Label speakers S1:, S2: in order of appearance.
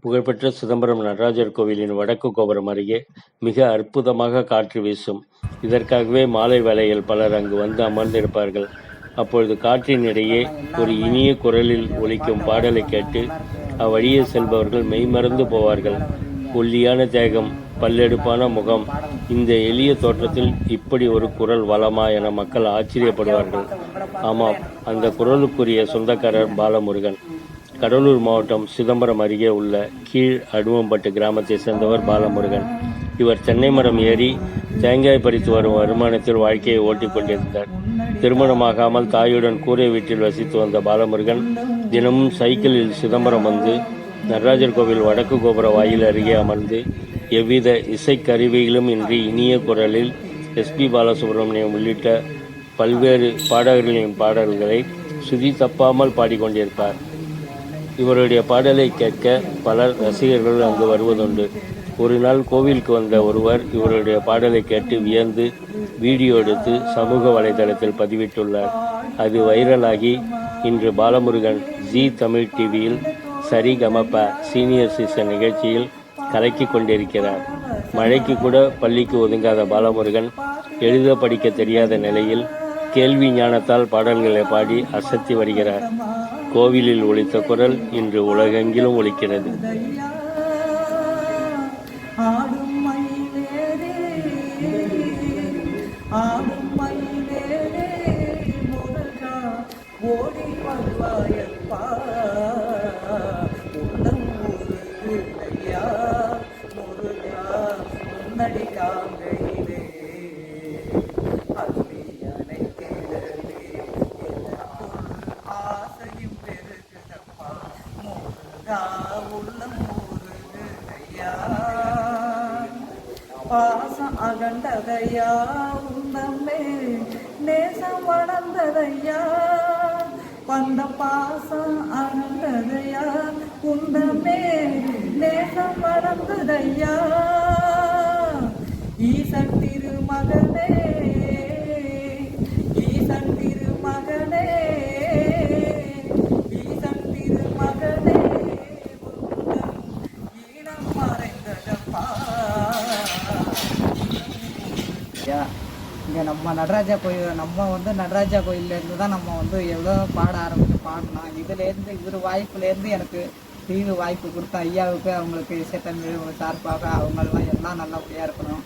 S1: புகழ்பெற்ற சிதம்பரம் நடராஜர் கோவிலின் வடக்கு கோபுரம் அருகே மிக அற்புதமாக காற்று வீசும். இதற்காகவே மாலை வேளையில் பலர் அங்கு வந்து அமர்ந்திருப்பார்கள். அப்பொழுது காற்றின் இடையே ஒரு இனிய குரலில் ஒலிக்கும் பாடலை கேட்டு அவ்வழியே செல்பவர்கள் மெய்மறந்து போவார்கள். ஒல்லியான தேகம், பல்லெடுப்பான முகம், இந்த எளிய தோற்றத்தில் இப்படி ஒரு குரல் வளமா என மக்கள் ஆச்சரியப்படுவார்கள். ஆமாம், அந்த குரலுக்குரிய சொந்தக்காரர் பாலமுருகன். கடலூர் மாவட்டம் சிதம்பரம் அருகே உள்ள கீழ் அடுவம்பட்டு கிராமத்தை சேர்ந்தவர் பாலமுருகன். இவர் தென்னை மரம் ஏறி தேங்காய் பறித்து வரும் வருமானத்தில் வாழ்க்கையை ஓட்டிக் கொண்டிருந்தார். திருமணமாகாமல் தாயுடன் கூரை வீட்டில் வசித்து வந்த பாலமுருகன் தினமும் சைக்கிளில் சிதம்பரம் வந்து நடராஜர் கோவில் வடக்கு கோபுர வாயில் அருகே அமர்ந்து எவ்வித இசைக்கருவிகளும் இன்றி இனிய குரலில் எஸ்பி பாலசுப்ரமணியம் உள்ளிட்ட பல்வேறு பாடகர்களின் பாடல்களை சுதி தப்பாமல் பாடிக்கொண்டிருப்பார். இவருடைய பாடலை கேட்க பலர் ரசிகர்கள் அங்கு வருவதுண்டு. ஒரு நாள் கோவிலுக்கு வந்த ஒருவர் இவருடைய பாடலை கேட்டு வியந்து வீடியோ எடுத்து சமூக வலைதளத்தில் பதிவிட்டுள்ளார். அது வைரலாகி இன்று பாலமுருகன் ஜி தமிழ் டிவியில் சரிகமப சீனியர் சீசன் நிகழ்ச்சியில் கலக்கி கொண்டிருக்கிறார். மழைக்கு கூட பள்ளிக்கு ஒதுங்காத பாலமுருகன் எழுத படிக்க தெரியாத நிலையில் கேள்வி ஞானத்தால் பாடல்களை பாடி அசத்தி வருகிறார். கோவிலில் ஒலித்த குரல் இன்று உலகெங்கிலும் ஒலிக்கிறது.
S2: பாசம் அகண்டதையா உன்னமே நேசம் வளர்ந்ததையா வந்த பாசம் அகண்டதையா உன்னமே நேசம் வளர்ந்ததையா ஈசன் திருமகனே ஈசன் திருமகனே ஈசன் திருமகனே ஈனம் மறைந்ததப்பா. இங்கே நம்ம நடராஜா கோயில் நடராஜா கோயிலேருந்து தான் நம்ம எவ்வளோ பாட பாடினோம். இதுலேருந்து இவர் வாய்ப்புலேருந்து எனக்கு டிவி வாய்ப்பு கொடுத்த ஐயாவுக்கு அவங்களுக்கு இசைத்தமிழ் சார்பாக அவங்களெல்லாம் எல்லாம் நல்லபடியாக இருக்கணும்.